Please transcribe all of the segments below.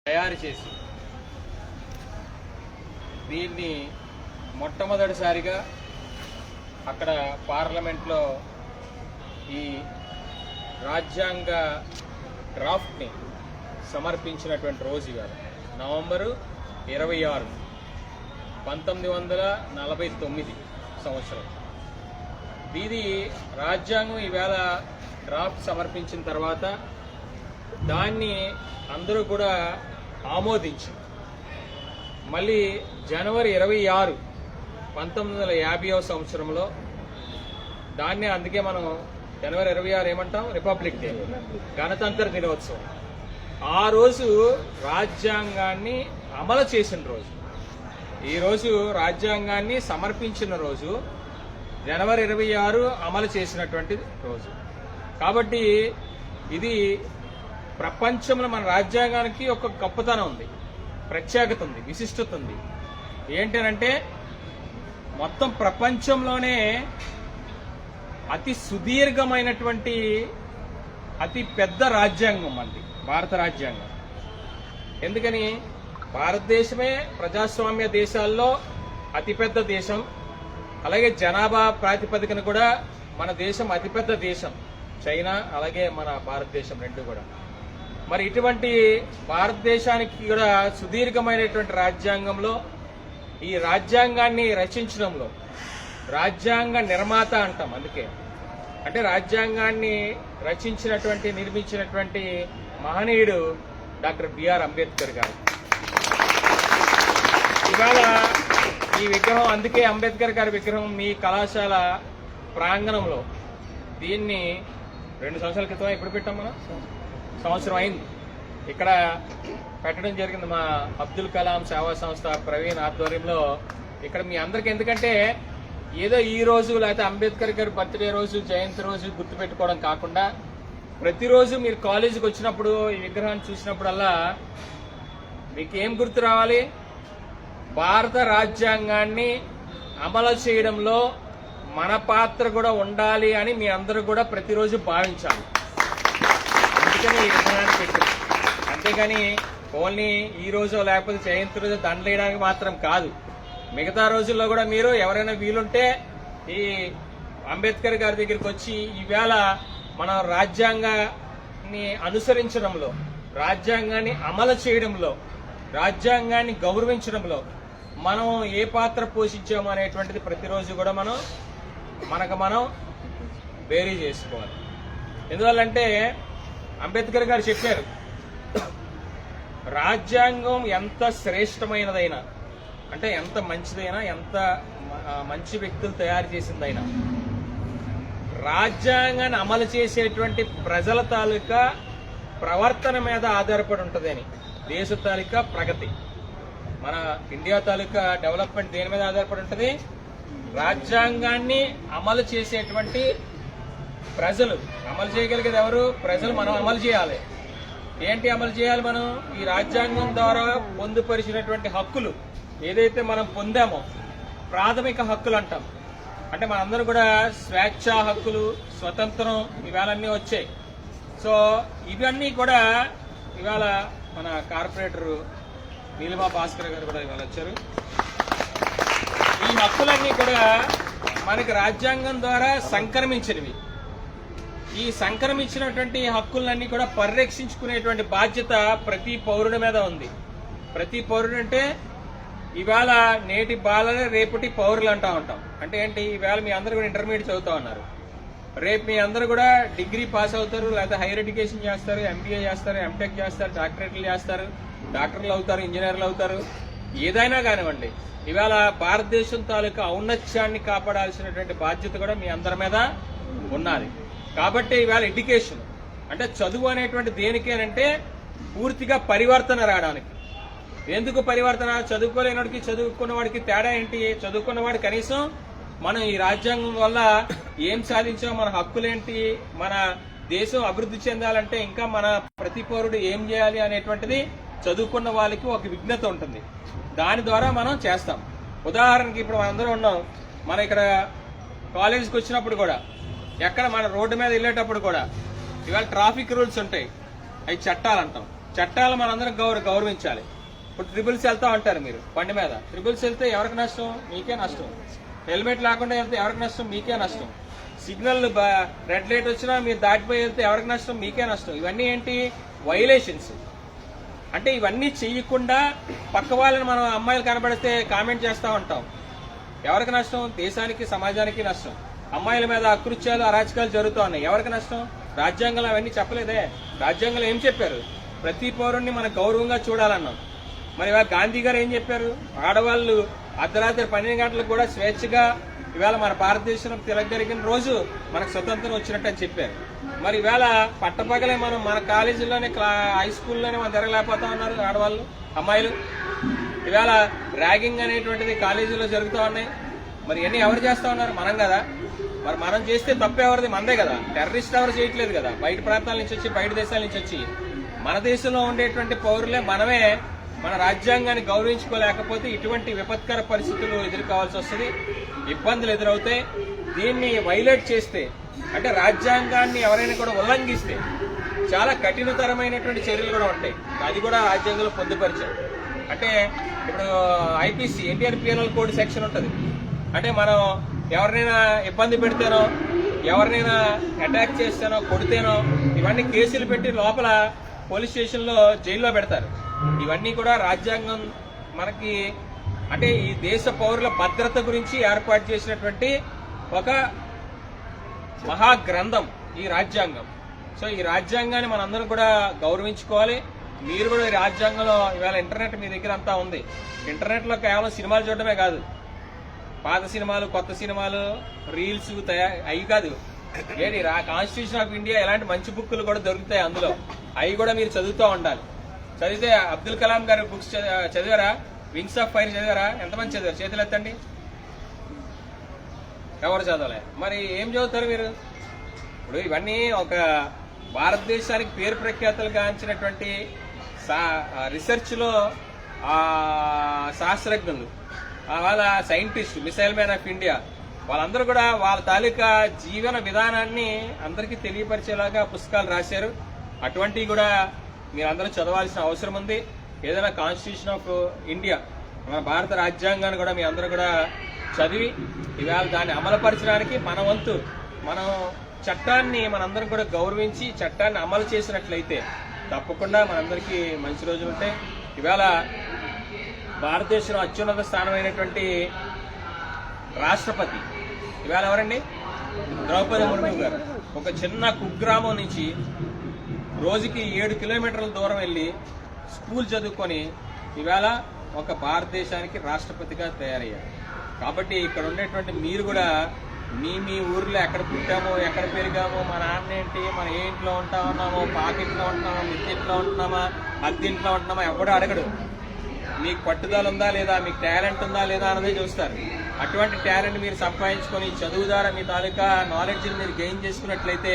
తయారు చేసి దీన్ని మొట్టమొదటిసారిగా అక్కడ పార్లమెంట్లో ఈ రాజ్యాంగ డ్రాఫ్ట్ని సమర్పించినటువంటి రోజు ఇవాళ నవంబరు 26, 1949 సంవత్సరం. ఇది రాజ్యాంగం ఈవేళ డ్రాఫ్ట్ సమర్పించిన తర్వాత దాన్ని అందరూ కూడా ఆమోదించి మళ్ళీ జనవరి 26, 1950వ సంవత్సరంలో దాన్ని అందుకే మనం జనవరి 26 ఏమంటాం, రిపబ్లిక్ డే, గణతంత్ర దినోత్సవం. ఆ రోజు రాజ్యాంగాన్ని అమలు చేసిన రోజు. ఈరోజు రాజ్యాంగాన్ని సమర్పించిన రోజు జనవరి 26 అమలు చేసినటువంటి రోజు. కాబట్టి ఇది ప్రపంచంలో మన రాజ్యాంగానికి ఒక గొప్పతనం ఉంది, ప్రత్యేకత ఉంది, విశిష్టత ఉంది. ఏంటనంటే మొత్తం ప్రపంచంలోనే అతి సుదీర్ఘమైనటువంటి అతి పెద్ద రాజ్యాంగం మనది భారత రాజ్యాంగం. ఎందుకని భారతదేశమే ప్రజాస్వామ్య దేశాల్లో అతిపెద్ద దేశం. అలాగే జనాభా ప్రాతిపదికన కూడా మన దేశం అతిపెద్ద దేశం. చైనా అలాగే మన భారతదేశం రెండు కూడా. మరి ఇటువంటి భారతదేశానికి కూడా సుదీర్ఘమైనటువంటి రాజ్యాంగంలో ఈ రాజ్యాంగాన్ని రచించడంలో రాజ్యాంగ నిర్మాత అంటాం. అందుకే అంటే రాజ్యాంగాన్ని రచించినటువంటి నిర్మించినటువంటి మహనీయుడు డాక్టర్ బిఆర్ అంబేద్కర్ గారు. ఇవాళ ఈ విగ్రహం, అందుకే అంబేద్కర్ గారి విగ్రహం మీ కళాశాల ప్రాంగణంలో దీన్ని 2 సంవత్సరాల క్రితం ఎప్పుడు పెట్టాం మనం, సంవత్సరం అయింది, ఇక్కడ పెట్టడం జరిగింది. మా అబ్దుల్ కలాం సేవా సంస్థ ప్రవీణ్ ఆధ్వర్యంలో ఇక్కడ మీ అందరికి. ఎందుకంటే ఏదో ఈ రోజు లేకపోతే అంబేద్కర్ గారి బర్త్డే రోజు, జయంతి రోజు గుర్తుపెట్టుకోవడం కాకుండా ప్రతిరోజు మీరు కాలేజీకి వచ్చినప్పుడు ఈ విగ్రహాన్ని చూసినప్పుడల్లా మీకు ఏం గుర్తు రావాలి, భారత రాజ్యాంగాన్ని అమలు చేయడంలో మన పాత్ర కూడా ఉండాలి అని మీ అందరూ కూడా ప్రతిరోజు భావించాలి. అందుకని ఈ విగ్రహాన్ని పెట్టింది. అంతేగాని ఓన్లీ ఈ రోజు లేకపోతే జయంతి రోజు దండలేయడానికి మాత్రం కాదు. మిగతా రోజుల్లో కూడా మీరు ఎవరైనా వీలుంటే ఈ అంబేద్కర్ గారి దగ్గరికి వచ్చి ఈవేళ మన రాజ్యాంగాన్ని అనుసరించడంలో, రాజ్యాంగాన్ని అమలు చేయడంలో, రాజ్యాంగాన్ని గౌరవించడంలో మనం ఏ పాత్ర పోషించాము అనేటువంటిది ప్రతిరోజు కూడా మనం బేరీ చేసుకోవాలి. ఎందువల్లంటే అంబేద్కర్ గారు చెప్పారు, రాజ్యాంగం ఎంత శ్రేష్టమైనదైనా, అంటే ఎంత మంచిదైనా, ఎంత మంచి వ్యక్తులు తయారు చేసిందైనా, రాజ్యాంగాన్ని అమలు చేసేటువంటి ప్రజల తాలూకా ప్రవర్తన మీద ఆధారపడి ఉంటుంది అని. దేశ తాలూకా ప్రగతి, మన ఇండియా తాలూకా డెవలప్మెంట్ దేని మీద ఆధారపడి ఉంటుంది, రాజ్యాంగాన్ని అమలు చేసేటువంటి ప్రజలు. అమలు చేయగలిగేది ఎవరు? ప్రజలు. మనం అమలు చేయాలి. ఏంటి అమలు చేయాలి? మనం ఈ రాజ్యాంగం ద్వారా పొందుపరిచినటువంటి హక్కులు ఏదైతే మనం పొందామో, ప్రాథమిక హక్కులు అంటాం. అంటే మనందరూ కూడా స్వేచ్ఛా హక్కులు, స్వతంత్రం ఇవాళన్నీ వచ్చాయి. సో ఇవన్నీ కూడా ఇవాళ మన కార్పొరేటర్ నీలిమా భాస్కర్ గారు కూడా ఇవాళ వచ్చారు. ఈ హక్కులన్నీ కూడా మనకి రాజ్యాంగం ద్వారా సంక్రమించినవి. ఈ సంక్రమించినటువంటి హక్కులన్నీ కూడా పరిరక్షించుకునేటువంటి బాధ్యత ప్రతి పౌరుడి మీద ఉంది. ప్రతి పౌరుడు అంటే ఇవాళ నేటి బాలలే రేపటి పౌరులు అంటా ఉంటాం. అంటే ఏంటి, ఈవేళ మీ అందరూ కూడా ఇంటర్మీడియట్ చదువుతా ఉన్నారు, రేపు మీ అందరూ కూడా డిగ్రీ పాస్ అవుతారు, లేకపోతే హైయర్ ఎడ్యుకేషన్ చేస్తారు, ఎంబీఏ చేస్తారు, ఎంటెక్ చేస్తారు, డాక్టరేట్లు చేస్తారు, డాక్టర్లు అవుతారు, ఇంజనీర్లు అవుతారు. ఏదైనా కానివ్వండి, ఇవాళ భారతదేశం తాలూకా ఔన్నత్యాన్ని కాపాడాల్సినటువంటి బాధ్యత కూడా మీ అందరి మీద ఉన్నది. కాబట్టి ఇవాళ ఎడ్యుకేషన్ అంటే చదువు అనేటువంటి దేనికేనంటే పూర్తిగా పరివర్తన రావడానికి. ఎందుకు పరివర్తన? చదువుకోలేనివాడికి చదువుకున్నవాడికి తేడా ఏంటి? చదువుకున్నవాడు కనీసం మనం ఈ రాజ్యాంగం వల్ల ఏం సాధించాం, మన హక్కులేంటి, మన దేశం అభివృద్ధి చెందాలంటే ఇంకా మన ప్రతి పౌరుడు ఏం చేయాలి అనేటువంటిది చదువుకున్న వాళ్ళకి ఒక విజ్ఞత ఉంటుంది. దాని ద్వారా మనం చేస్తాం. ఉదాహరణకి ఇప్పుడు మనందరం ఉన్నాం, మన ఇక్కడ కాలేజీకి వచ్చినప్పుడు కూడా, ఎక్కడ మన రోడ్డు మీద వెళ్ళేటప్పుడు కూడా ఇవాళ ట్రాఫిక్ రూల్స్ ఉంటాయి, అవి చట్టాలు అంటాం. చట్టాలు మనందరం గౌరవించాలి. ఇప్పుడు ట్రిపుల్స్ వెళ్తా ఉంటారు మీరు బండి మీద, ట్రిపుల్స్ వెళ్తే ఎవరికి నష్టం? మీకే నష్టం. హెల్మెట్ లేకుండా వెళ్తే ఎవరికి నష్టం? మీకే నష్టం. సిగ్నల్ రెడ్ లైట్ వచ్చినా మీరు దాటిపోయి వెళ్తే ఎవరికి నష్టం? మీకే నష్టం. ఇవన్నీ ఏంటి? వైలేషన్స్. అంటే ఇవన్నీ చెయ్యకుండా పక్క వాళ్ళని మనం అమ్మాయిలు కనబడితే కామెంట్ చేస్తూ ఉంటాం. ఎవరికి నష్టం? దేశానికి, సమాజానికి నష్టం. అమ్మాయిల మీద అకృత్యాలు, అరాచకాలు జరుగుతూ ఉన్నాయి. ఎవరికి నష్టం? రాజ్యాంగంలో అవన్నీ చెప్పలేదే. రాజ్యాంగంలో ఏం చెప్పారు? ప్రతి పౌరుణ్ణి మనం గౌరవంగా చూడాలన్నాం. మరి ఇవాళ గాంధీ గారు ఏం చెప్పారు? ఆడవాళ్ళు అర్ధరాత్రి 12 గంటలకు కూడా స్వేచ్ఛగా ఇవాళ మన భారతదేశంలో తిరగలిగిన రోజు మనకు స్వతంత్రం వచ్చినట్టు అని చెప్పారు. మరి ఇవాళ పట్టపగలే మనం మన కాలేజీలోనే, హై స్కూల్లోనే మనం తిరగలేకపోతా ఉన్నారు ఆడవాళ్ళు, అమ్మాయిలు. ఇవాళ ర్యాగింగ్ అనేటువంటిది కాలేజీలో జరుగుతూ ఉన్నాయి. మరి ఇవన్నీ ఎవరు చేస్తా ఉన్నారు? మనం కదా. మరి మనం చేస్తే తప్పెవరిది? మనదే కదా. టెర్రరిస్ట్ ఎవరు చేయట్లేదు కదా. బయట ప్రాంతాల నుంచి వచ్చి, బయట దేశాల నుంచి వచ్చి మన దేశంలో ఉండేటువంటి పౌరులే మనమే మన రాజ్యాంగాన్ని గౌరవించుకోలేకపోతే ఇటువంటి విపత్కర పరిస్థితులు ఎదుర్కోవాల్సి వస్తుంది, ఇబ్బందులు ఎదురవుతాయి. దీన్ని వైలేట్ చేస్తే, అంటే రాజ్యాంగాన్ని ఎవరైనా కూడా ఉల్లంఘిస్తే చాలా కఠినతరమైనటువంటి చర్యలు కూడా ఉంటాయి. అది కూడా రాజ్యాంగంలో పొందుపరిచారు. అంటే ఇప్పుడు IPC, Indian penal code section ఉంటుంది. అంటే మనం ఎవరినైనా ఇబ్బంది పెడితేనో, ఎవరినైనా అటాక్ చేస్తేనో, కొడితేనో ఇవన్నీ కేసులు పెట్టి లోపల పోలీస్ స్టేషన్లో, జైల్లో పెడతారు. ఇవన్నీ కూడా రాజ్యాంగం మనకి, అంటే ఈ దేశ పౌరుల భద్రత గురించి ఏర్పాటు చేసినటువంటి ఒక మహాగ్రంథం ఈ రాజ్యాంగం. సో ఈ రాజ్యాంగాన్ని మనందరం కూడా గౌరవించుకోవాలి. మీరు కూడా ఈ రాజ్యాంగంలో ఇవాళ ఇంటర్నెట్ మీ దగ్గర అంతా ఉంది. ఇంటర్నెట్లో కేవలం సినిమాలు చూడటమే కాదు, పాత సినిమాలు, కొత్త సినిమాలు, రీల్స్ అవి కాదు. ఏంటి కాన్స్టిట్యూషన్ ఆఫ్ ఇండియా ఇలాంటి మంచి బుక్కులు కూడా దొరుకుతాయి అందులో. అవి కూడా మీరు చదువుతూ ఉండాలి. చదివితే అబ్దుల్ కలాం గారి బుక్స్ చదివారా? వింగ్స్ ఆఫ్ ఫైర్ చదివారా? ఎంతమంది చదివారు? చేతులు ఎత్తండి. ఎవరు చదవలే. మరి ఏం చదువుతారు మీరు? ఇప్పుడు ఇవన్నీ ఒక భారతదేశానికి పేరు ప్రఖ్యాతలు గాంచినటువంటి రీసెర్చ్లో శాస్త్రజ్ఞులు, వాళ్ళ scientist, missile man of India, వాళ్ళందరూ కూడా వాళ్ళ తాలూకా జీవన విధానాన్ని అందరికీ తెలియపరిచేలాగా పుస్తకాలు రాశారు. అటువంటివి కూడా మీరందరూ చదవాల్సిన అవసరం ఉంది. ఏదైనా కాన్స్టిట్యూషన్ ఆఫ్ ఇండియా, మన భారత రాజ్యాంగాన్ని కూడా మీ అందరూ కూడా చదివి ఇవాళ దాన్ని అమలుపరచడానికి మన వంతు, మనం చట్టాన్ని మనందరం కూడా గౌరవించి చట్టాన్ని అమలు చేసినట్లయితే తప్పకుండా మనందరికీ మంచి రోజులు ఉంటాయి. ఇవాళ భారతదేశంలో అత్యున్నత స్థానమైనటువంటి రాష్ట్రపతి ఇవాళ ఎవరండి? ద్రౌపది ముర్ము గారు. ఒక చిన్న కుగ్రామం నుంచి రోజుకి 7 కిలోమీటర్ల దూరం వెళ్ళి స్కూల్ చదువుకొని ఇవాళ ఒక భారతదేశానికి రాష్ట్రపతిగా తయారయ్యారు. కాబట్టి ఇక్కడ ఉండేటువంటి మీరు కూడా మీ ఊర్లో ఎక్కడ పుట్టామో, ఎక్కడ పెరిగామో, మా నాన్న ఏంటి, మనం ఏ ఇంట్లో ఉంటా ఉన్నామో, పాకింట్లో ఉంటున్నామా, మిత్తింట్లో ఉంటున్నామా, అద్దింట్లో ఉంటున్నామా ఎవడో అడగడు. మీకు పట్టుదల ఉందా లేదా, మీకు టాలెంట్ ఉందా లేదా అన్నదే చూస్తారు. అటువంటి టాలెంట్ మీరు సంపాదించుకొని చదువు ద్వారా మీ తాలూకా నాలెడ్జ్ని మీరు గెయిన్ చేసుకున్నట్లయితే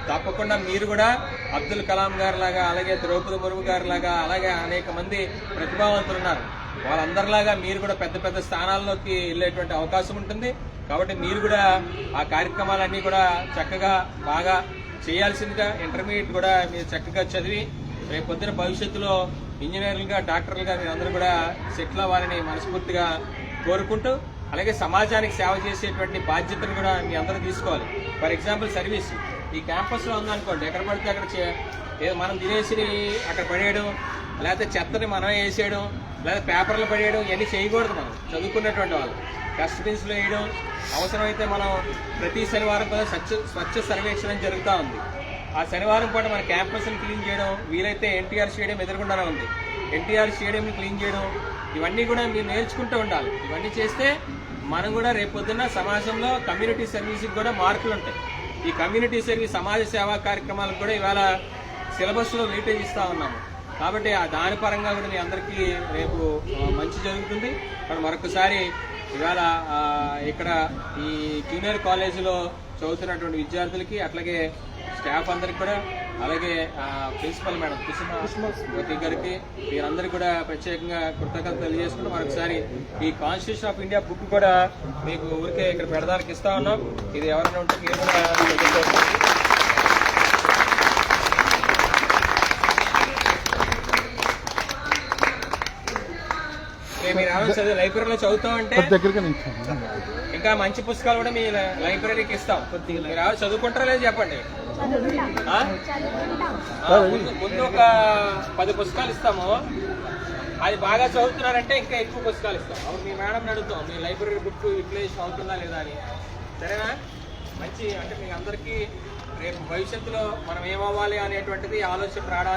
తప్పకుండా మీరు కూడా అబ్దుల్ కలాం గారి లాగా, అలాగే ద్రౌపది ముర్ము గారి లాగా, అలాగే అనేక మంది ప్రతిభావంతులు ఉన్నారు, వాళ్ళందరిలాగా మీరు కూడా పెద్ద పెద్ద స్థానాల్లోకి వెళ్ళేటువంటి అవకాశం ఉంటుంది. కాబట్టి మీరు కూడా ఆ కార్యక్రమాలన్నీ కూడా చక్కగా బాగా చేయాల్సిందిగా, ఇంటర్మీడియట్ కూడా మీరు చక్కగా చదివి రేపు పొద్దున భవిష్యత్తులో ఇంజనీర్లుగా, డాక్టర్లుగా మీరందరూ కూడా సెటిల్ అవ్వాలని మనస్ఫూర్తిగా కోరుకుంటూ, అలాగే సమాజానికి సేవ చేసేటువంటి బాధ్యతను కూడా మీ అందరూ తీసుకోవాలి. ఫర్ ఎగ్జాంపుల్ సర్వీస్ ఈ క్యాంపస్లో ఉందనుకోండి, ఎక్కడ పడితే అక్కడ మనం తినేసి అక్కడ పడేయడం, లేకపోతే చెత్తని మనం వేసేయడం, లేదా పేపర్లు పడేయడం, ఇవన్నీ చేయకూడదు. మనం చదువుకున్నటువంటి వాళ్ళు డస్ట్బిన్స్లో వేయడం, అవసరమైతే మనం ప్రతి శనివారం కూడా స్వచ్ఛ సర్వేక్షణ జరుగుతూ ఉంది. ఆ శనివారం పాటు మన క్యాంపస్ని క్లీన్ చేయడం, వీలైతే ఎన్టీఆర్ స్టేడియం ఎదురుగుండానే ఉంది, ఎన్టీఆర్ స్టేడియంని క్లీన్ చేయడం, ఇవన్నీ కూడా మీరు నేర్చుకుంటూ ఉండాలి. ఇవన్నీ చేస్తే మనం కూడా రేపొద్దున్న సమాజంలో కమ్యూనిటీ సర్వీస్కి కూడా మార్కులు ఉంటాయి. ఈ కమ్యూనిటీ సర్వీస్, సమాజ సేవా కార్యక్రమాలకు కూడా ఇవాళ సిలబస్లో వెయిటేజ్ ఇస్తూ ఉన్నాము. కాబట్టి దాని పరంగా కూడా మీ అందరికీ రేపు మంచి జరుగుతుంది. కానీ మరొకసారి ఇవాళ ఇక్కడ ఈ జూనియర్ కాలేజీలో చదువుతున్నటువంటి విద్యార్థులకి, అట్లాగే స్టాఫ్ అందరికి కూడా, అలాగే ప్రిన్సిపల్ మేడం కుసుమ గారికి మీరందరికీ కూడా ప్రత్యేకంగా కృతజ్ఞతలు తెలియజేసుకుంటూ మరొకసారి ఈ కాన్స్టిట్యూషన్ ఆఫ్ ఇండియా బుక్ కూడా మీకు ఊరికే ఇక్కడ పెడదానికి ఇస్తా ఉన్నాం. ఇది ఎవరైనా ఉంటే మీరు కూడా మీరు ఏమైనా చదువు లైబ్రరీలో చదువుతామంటే దగ్గరగా ఇంకా మంచి పుస్తకాలు కూడా మీ లైబ్రరీకి ఇస్తాం. మీరు ఏమైనా చదువుకుంటారా లేదు చెప్పండి. ముందు ఒక 10 పుస్తకాలు ఇస్తాము. అది బాగా చదువుతున్నారంటే ఇంకా ఎక్కువ పుస్తకాలు ఇస్తాం. అప్పుడు మీ మేడం అడుగుతాం మీ లైబ్రరీ బుక్ యూటిలైజ్ అవుతుందా లేదా అని. సరేనా? మంచి అంటే మీ అందరికీ రేపు భవిష్యత్తులో మనం ఏమవ్వాలి అనేటువంటిది ఆలోచన రావడానికి